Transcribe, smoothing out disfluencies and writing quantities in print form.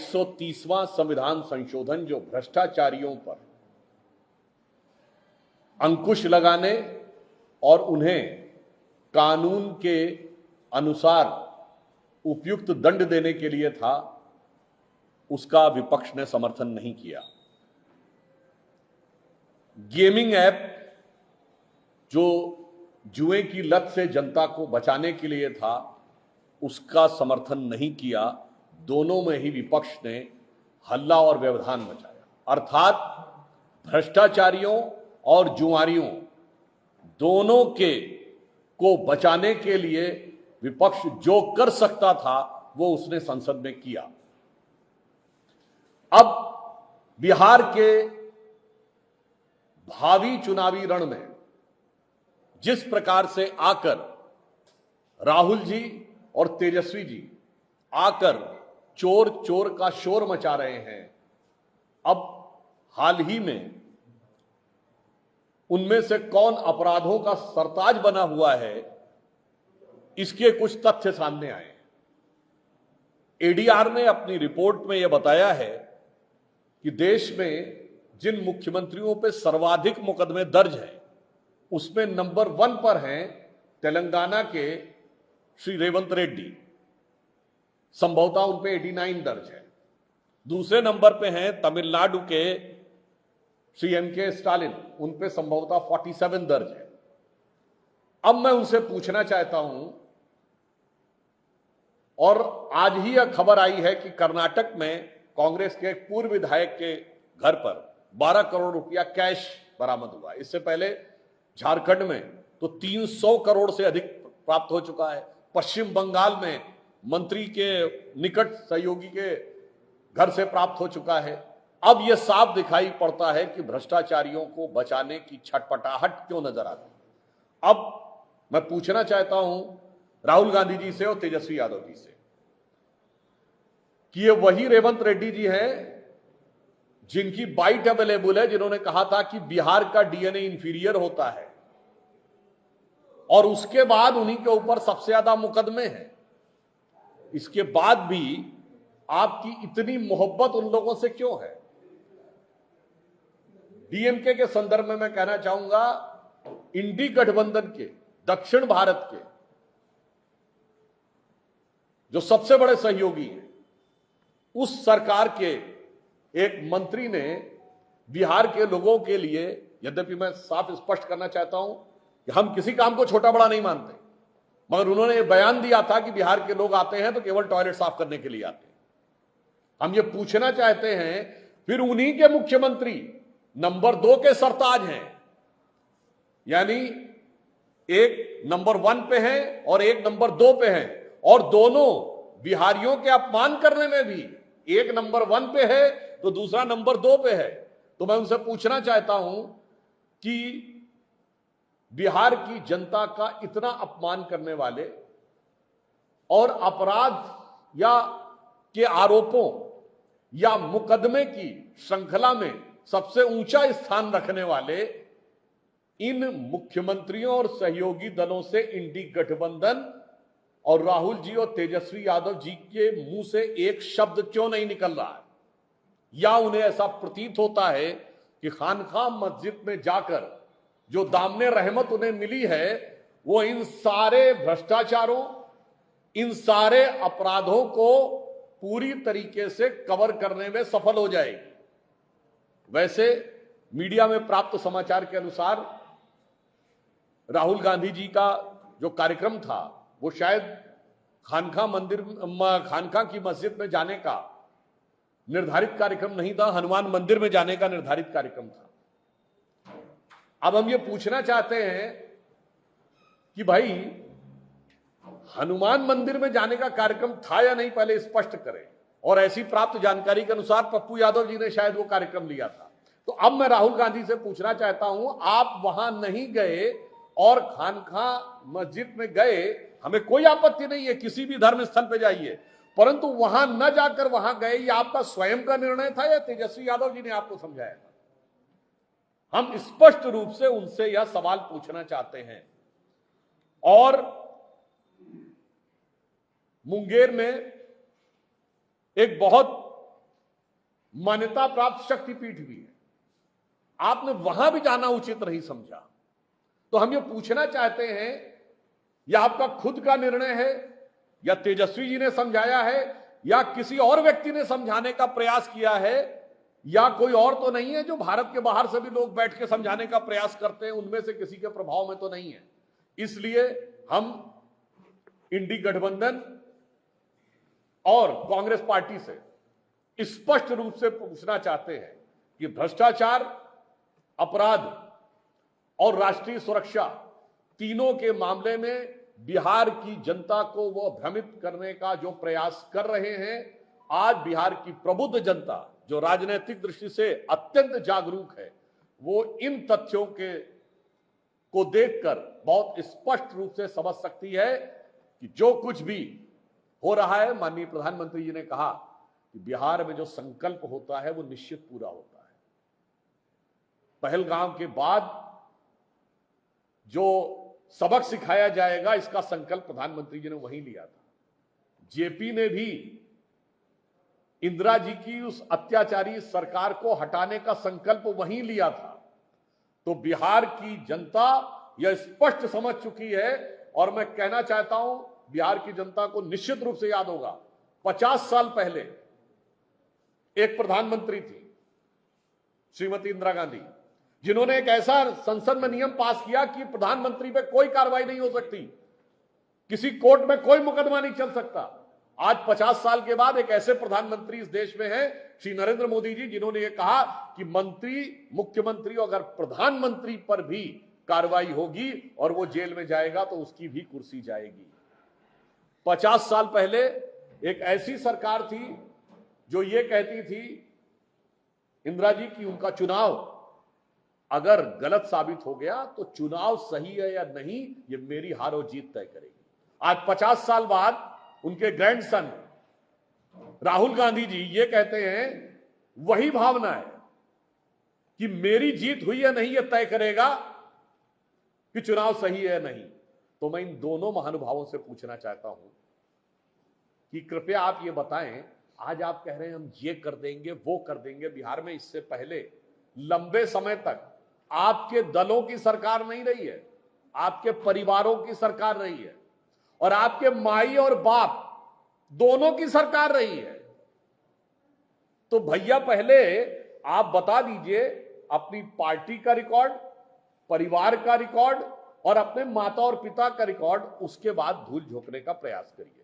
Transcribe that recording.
130वां संविधान संशोधन जो भ्रष्टाचारियों पर अंकुश लगाने और उन्हें कानून के अनुसार उपयुक्त दंड देने के लिए था, उसका विपक्ष ने समर्थन नहीं किया। गेमिंग ऐप जो जुए की लत से जनता को बचाने के लिए था, उसका समर्थन नहीं किया। दोनों में ही विपक्ष ने हल्ला और व्यवधान मचाया। अर्थात भ्रष्टाचारियों और जुआरियों दोनों को बचाने के लिए विपक्ष जो कर सकता था वो उसने संसद में किया। अब बिहार के भावी चुनावी रण में जिस प्रकार से आकर राहुल जी और तेजस्वी जी आकर चोर चोर का शोर मचा रहे हैं, अब हाल ही में उनमें से कौन अपराधों का सरताज बना हुआ है, इसके कुछ तथ्य सामने आए। एडीआर ने अपनी रिपोर्ट में यह बताया है कि देश में जिन मुख्यमंत्रियों पे सर्वाधिक मुकदमे दर्ज हैं, उसमें नंबर 1 पर हैं तेलंगाना के श्री रेवंत रेड्डी, संभवतः उन पे 89 दर्ज है। दूसरे नंबर पे हैं तमिलनाडु के श्री एम.के. स्टालिन, उन पे संभवतः 47 दर्ज है। अब मैं उनसे पूछना चाहता हूं, और आज ही यह खबर आई है कि कर्नाटक में कांग्रेस के एक पूर्व विधायक के घर पर 12 करोड़ रुपया कैश बरामद हुआ। इससे पहले झारखंड में तो 300 करोड़ से अधिक प्राप्त हो चुका है। पश्चिम बंगाल में मंत्री के निकट सहयोगी के घर से प्राप्त हो चुका है। अब यह साफ दिखाई पड़ता है कि भ्रष्टाचारियों को बचाने की छटपटाहट क्यों नजर आती है। अब मैं पूछना चाहता हूं राहुल गांधी जी से और तेजस्वी यादव जी से कि ये वही रेवंत रेड्डी जी हैं जिनकी बाइट अवेलेबल है, जिन्होंने कहा था कि बिहार का डीएनए इंफीरियर होता है, और उसके बाद उन्हीं के ऊपर सबसे ज्यादा मुकदमे हैं। इसके बाद भी आपकी इतनी मोहब्बत उन लोगों से क्यों है? डीएमके के संदर्भ में मैं कहना चाहूंगा, इंडी गठबंधन के दक्षिण भारत के जो सबसे बड़े सहयोगी हैं, उस सरकार के एक मंत्री ने बिहार के लोगों के लिए, यद्यपि मैं साफ स्पष्ट करना चाहता हूं कि हम किसी काम को छोटा बड़ा नहीं मानते, मगर उन्होंने ये बयान दिया था कि बिहार के लोग आते हैं तो केवल टॉयलेट साफ करने के लिए आते हैं। हम ये पूछना चाहते हैं, फिर उन्हीं के मुख्यमंत्री नंबर 2 के सरताज हैं, यानी एक नंबर 1 पे है और एक नंबर 2 पे है, और दोनों बिहारियों के अपमान करने में भी एक नंबर 1 पे है तो दूसरा नंबर 2 पे है। तो मैं उनसे पूछना चाहता हूं कि बिहार की जनता का इतना अपमान करने वाले और अपराध या के आरोपों या मुकदमे की श्रृंखला में सबसे ऊंचा स्थान रखने वाले इन मुख्यमंत्रियों और सहयोगी दलों से इंडी गठबंधन और राहुल जी और तेजस्वी यादव जी के मुंह से एक शब्द क्यों नहीं निकल रहा है? या उन्हें ऐसा प्रतीत होता है कि खानकाह मस्जिद में जाकर जो दामने रहमत उन्हें मिली है, वो इन सारे भ्रष्टाचारों, इन सारे अपराधों को पूरी तरीके से कवर करने में सफल हो जाएगी। वैसे मीडिया में प्राप्त समाचार के अनुसार राहुल गांधी जी का जो कार्यक्रम था, वो शायद खानकाह की मस्जिद में जाने का निर्धारित कार्यक्रम नहीं था, हनुमान मंदिर में जाने का निर्धारित कार्यक्रम था। अब हम ये पूछना चाहते हैं कि भाई हनुमान मंदिर में जाने का कार्यक्रम था या नहीं, पहले स्पष्ट करें। और ऐसी प्राप्त जानकारी के अनुसार पप्पू यादव जी ने शायद वो कार्यक्रम लिया था। तो अब मैं राहुल गांधी से पूछना चाहता हूं, आप वहां नहीं गए और खानकाह मस्जिद में गए, हमें कोई आपत्ति नहीं है, किसी भी धर्म स्थल पे जाइए, परंतु वहां न जाकर वहां गए, ये आपका स्वयं का निर्णय था या तेजस्वी यादव जी ने आपको समझाया था? हम स्पष्ट रूप से उनसे यह सवाल पूछना चाहते हैं। और मुंगेर में एक बहुत मान्यता प्राप्त शक्तिपीठ भी है, आपने वहां भी जाना उचित नहीं समझा। तो हम ये पूछना चाहते हैं, यह आपका खुद का निर्णय है या तेजस्वी जी ने समझाया है या किसी और व्यक्ति ने समझाने का प्रयास किया है, या कोई और तो नहीं है जो भारत के बाहर से भी लोग बैठ के समझाने का प्रयास करते हैं, उनमें से किसी के प्रभाव में तो नहीं है। इसलिए हम इंडी गठबंधन और कांग्रेस पार्टी से स्पष्ट रूप से पूछना चाहते हैं कि भ्रष्टाचार, अपराध और राष्ट्रीय सुरक्षा तीनों के मामले में बिहार की जनता को वो भ्रमित करने का जो प्रयास कर रहे हैं, आज बिहार की प्रबुद्ध जनता जो राजनीतिक दृष्टि से अत्यंत जागरूक है, वो इन तथ्यों को देखकर बहुत स्पष्ट रूप से समझ सकती है कि जो कुछ भी हो रहा है, माननीय प्रधानमंत्री जी ने कहा कि बिहार में जो संकल्प होता है वो निश्चित पूरा होता है। पहलगाम के बाद जो सबक सिखाया जाएगा, इसका संकल्प प्रधानमंत्री जी ने वहीं लिया था। जेपी ने भी इंदिरा जी की उस अत्याचारी सरकार को हटाने का संकल्प वहीं लिया था। तो बिहार की जनता यह स्पष्ट समझ चुकी है, और मैं कहना चाहता हूं बिहार की जनता को निश्चित रूप से याद होगा, 50 साल पहले एक प्रधानमंत्री थी श्रीमती इंदिरा गांधी, जिन्होंने एक ऐसा संसद में नियम पास किया कि प्रधानमंत्री पे कोई कार्रवाई नहीं हो सकती, किसी कोर्ट में कोई मुकदमा नहीं चल सकता। आज 50 साल के बाद एक ऐसे प्रधानमंत्री इस देश में हैं, श्री नरेंद्र मोदी जी, जिन्होंने ये कहा कि मंत्री, मुख्यमंत्री अगर प्रधानमंत्री पर भी कार्रवाई होगी और वो जेल में जाएगा तो उसकी भी कुर्सी जाएगी। 50 साल पहले एक ऐसी सरकार थी जो ये कहती थी इंदिरा जी की उनका चुनाव अगर गलत साबित हो गया तो चुनाव सही है या नहीं ये मेरी हार और जीत तय करेगी। आज 50 साल बाद उनके ग्रैंडसन राहुल गांधी जी ये कहते हैं, वही भावना है कि मेरी जीत हुई है नहीं ये तय करेगा कि चुनाव सही है नहीं। तो मैं इन दोनों महानुभावों से पूछना चाहता हूं कि कृपया आप ये बताएं, आज आप कह रहे हैं हम ये कर देंगे वो कर देंगे, बिहार में इससे पहले लंबे समय तक आपके दलों की सरकार नहीं रही है, आपके परिवारों की सरकार रही है, और आपके माई और बाप दोनों की सरकार रही है। तो भैया पहले आप बता दीजिए अपनी पार्टी का रिकॉर्ड, परिवार का रिकॉर्ड और अपने माता और पिता का रिकॉर्ड, उसके बाद धूल झोंकने का प्रयास करिए।